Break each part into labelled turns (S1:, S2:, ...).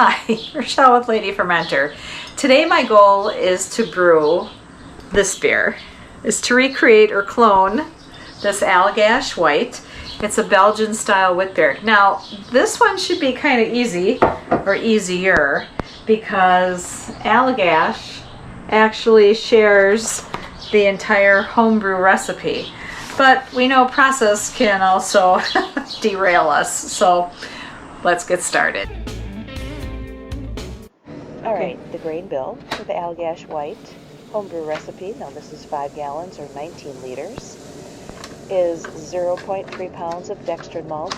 S1: Hi, Rahshal with Lady Fermenter. Today my goal is to brew this beer, is to recreate or clone this Allagash White. It's a Belgian style wit beer. Now this one should be kind of easy, or easier, because Allagash actually shares the entire homebrew recipe. But we know process can also derail us, so let's get started.
S2: All right, the grain bill for the Allagash White homebrew recipe, now this is 5 gallons or 19 liters, is 0.3 pounds of dextrin malt,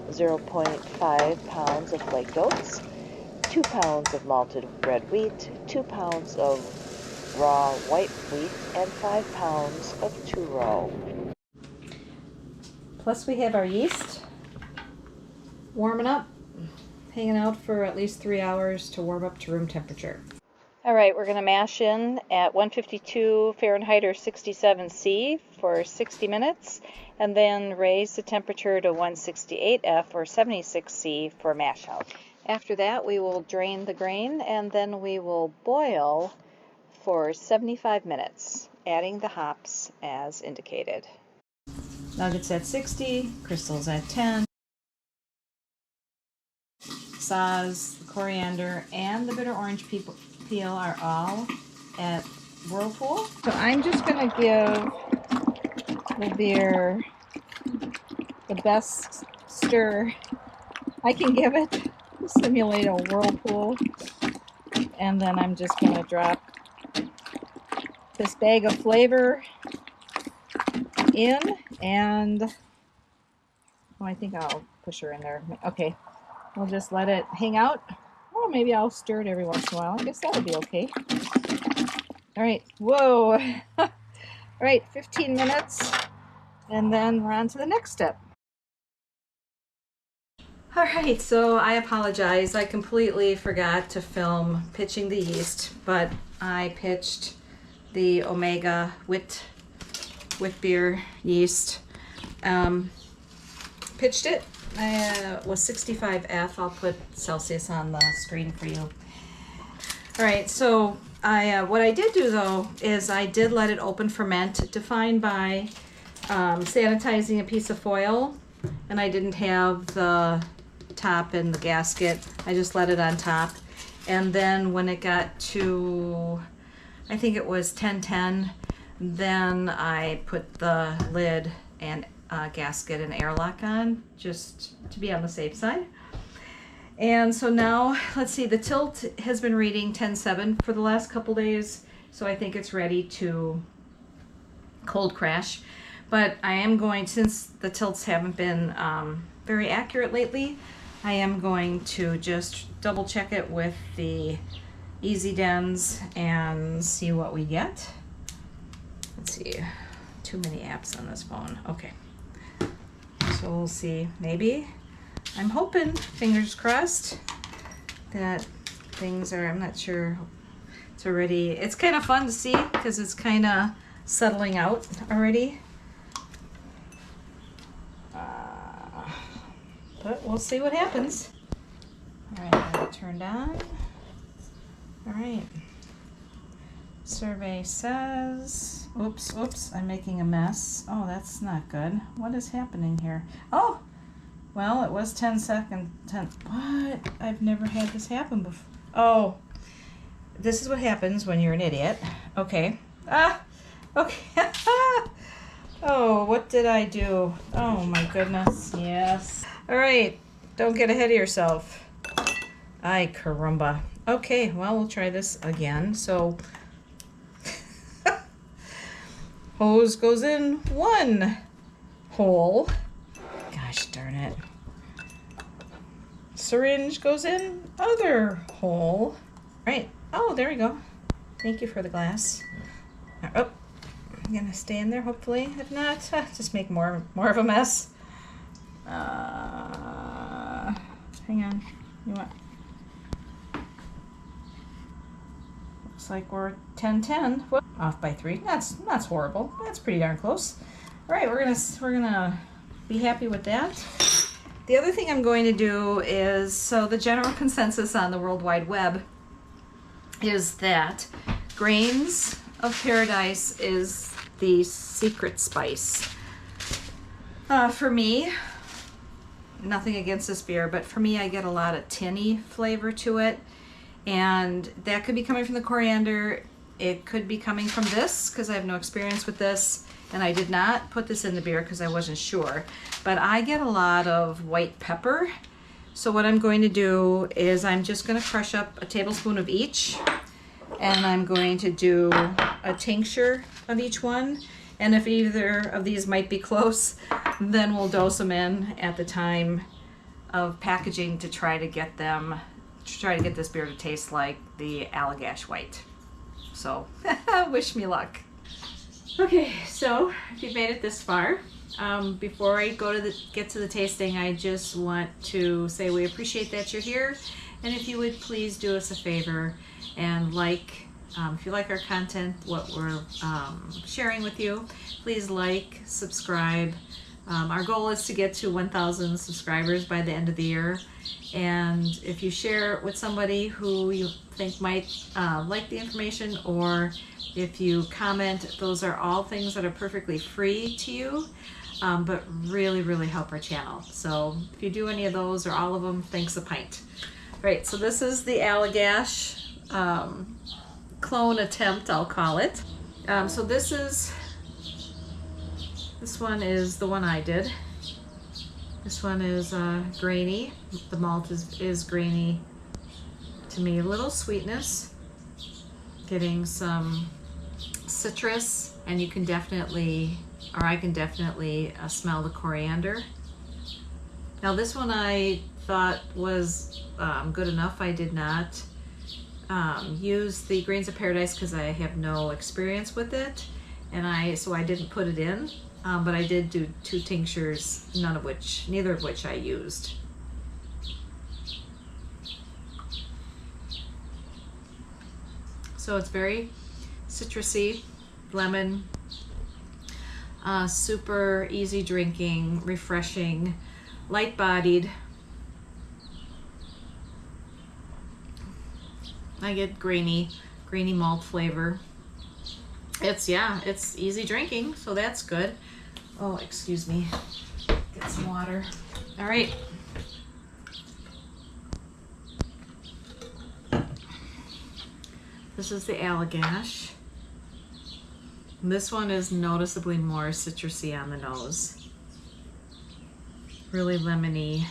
S2: 0.5 pounds of flaked oats, 2 pounds of malted red wheat, 2 pounds of raw white wheat, and 5 pounds of 2-row.
S1: Plus we have our yeast warming up, hanging out for at least 3 hours to warm up to room temperature. All right, we're going to mash in at 152 Fahrenheit or 67 C for 60 minutes, and then raise the temperature to 168 F or 76 C for mash out. After that, we will drain the grain, and then we will boil for 75 minutes, adding the hops as indicated. Nuggets at 60, crystals at 10. Saz, the coriander, and the bitter orange peel are all at whirlpool. So I'm just going to give the beer the best stir I can give it to simulate a whirlpool. And then I'm just going to drop this bag of flavor in, and I think I'll push her in there. Okay. We'll just let it hang out. Oh, maybe I'll stir it every once in a while. I guess that would be okay. All right. Whoa. All right, 15 minutes, and then we're on to the next step. All right, so I apologize. I completely forgot to film pitching the yeast, but I pitched the Omega Wit Beer yeast. Pitched it. Was 65F. I'll put Celsius on the screen for you. All right, so what I did do though is I did let it open ferment, defined by sanitizing a piece of foil, and I didn't have the top and the gasket. I just let it on top, and then when it got to, I think it was 10:10, then I put the lid and gasket and airlock on, just to be on the safe side. And so now, let's see, the tilt has been reading 10.7 for the last couple days, so I think it's ready to cold crash. But I am going, since the tilts haven't been very accurate lately, I am going to just double check it with the Easy Dens and see what we get. Let's see, too many apps on this phone. Okay. So we'll see, maybe. I'm hoping, fingers crossed, that things are, I'm not sure, it's already, it's kind of fun to see because it's kind of settling out already. But we'll see what happens. All right, I got it turned on. All right. Survey says, oops, I'm making a mess. Oh, that's not good. What is happening here? Oh, well, it was 10 seconds. What? I've never had this happen before. Oh, this is what happens when you're an idiot. Okay. Okay. Oh, what did I do? Oh my goodness. Yes. All right. Don't get ahead of yourself. Ay, caramba. Okay, well, we'll try this again. So, hose goes in one hole. Gosh darn it. Syringe goes in other hole. Right. Oh, there we go. Thank you for the glass. Oh, I'm gonna stay in there hopefully. If not, just make more of a mess. Hang on. You want? Looks like we're 10-10. Off by 3. That's horrible. That's pretty darn close. All right, we're gonna be happy with that. The other thing I'm going to do is, so the general consensus on the World Wide Web is that Grains of Paradise is the secret spice. For me, nothing against this beer, but for me, I get a lot of tinny flavor to it, and that could be coming from the coriander. It could be coming from this, because I have no experience with this, and I did not put this in the beer because I wasn't sure, but I get a lot of white pepper. So what I'm going to do is I'm just going to crush up a tablespoon of each, and I'm going to do a tincture of each one, and if either of these might be close, then we'll dose them in at the time of packaging to try to get this beer to taste like the Allagash White. So wish me luck. Okay, so if you've made it this far, before I get to the tasting, I just want to say we appreciate that you're here, and if you would please do us a favor and if you like our content, what we're sharing with you, please like, subscribe. Our goal is to get to 1,000 subscribers by the end of the year, and if you share it with somebody who you think might like the information, or if you comment, those are all things that are perfectly free to you, but really, really help our channel. So if you do any of those or all of them, thanks a pint. All right, so this is the Allagash clone attempt, I'll call it. So this one is the one I did. This one is grainy. The malt is grainy to me. A little sweetness, getting some citrus, and you can definitely, or I can definitely smell the coriander. Now this one I thought was good enough. I did not use the Grains of Paradise because I have no experience with it, and so I didn't put it in, but I did do 2 tinctures, neither of which I used. So it's very citrusy, lemon, super easy drinking, refreshing, light-bodied. I get grainy malt flavor. It's easy drinking, so that's good. Oh, excuse me. Get some water. All right. This is the Allagash. This one is noticeably more citrusy on the nose. Really lemony.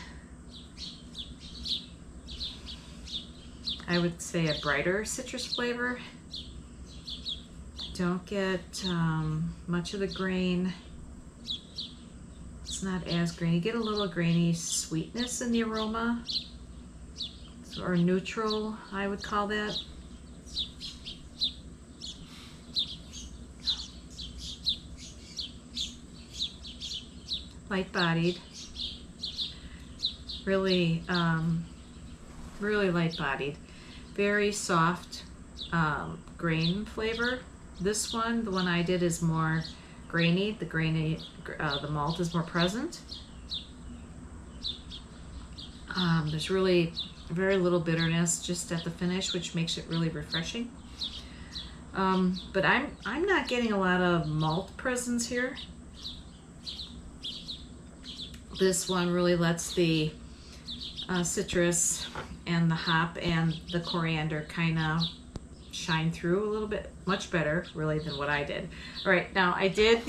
S1: I would say a brighter citrus flavor. Don't get much of the grain. It's not as grainy. You get a little grainy sweetness in the aroma, or neutral, I would call that. Light-bodied, really light-bodied, very soft grain flavor. This one, the one I did, is more grainy. The malt is more present. There's really very little bitterness just at the finish, which makes it really refreshing. But I'm not getting a lot of malt presence here. This one really lets the citrus and the hop and the coriander kind of shine through a little bit, much better really than what I did. All right, now I did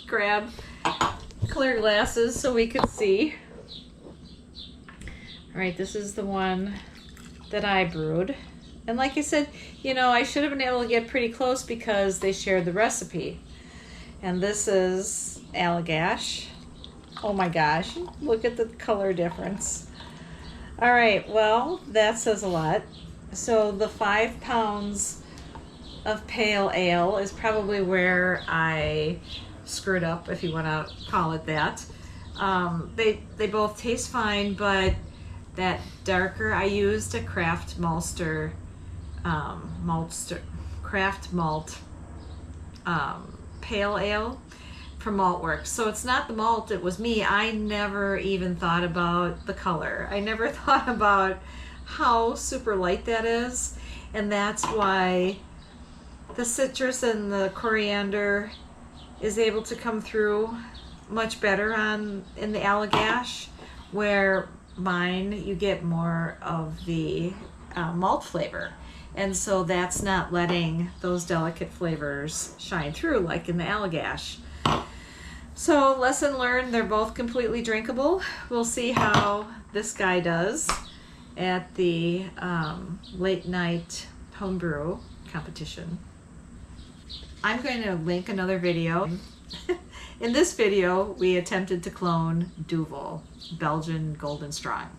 S1: grab clear glasses so we could see. All right, this is the one that I brewed. And like I said, I should have been able to get pretty close because they shared the recipe. And this is Allagash. Oh my gosh, look at the color difference. All right, well, that says a lot. So the 5 pounds of pale ale is probably where I screwed up, if you want to call it that. They both taste fine, but that darker, I used a craft malt pale ale for malt work. So it's not the malt, it was me. I never even thought about the color. I never thought about how super light that is. And that's why the citrus and the coriander is able to come through much better in the Allagash, where mine you get more of the malt flavor, and so that's not letting those delicate flavors shine through like in the Allagash. So lesson learned, they're both completely drinkable. We'll see how this guy does at the late night homebrew competition. I'm going to link another video. In this video, we attempted to clone Duvel, Belgian Golden Strong.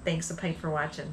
S1: Thanks a pint for watching.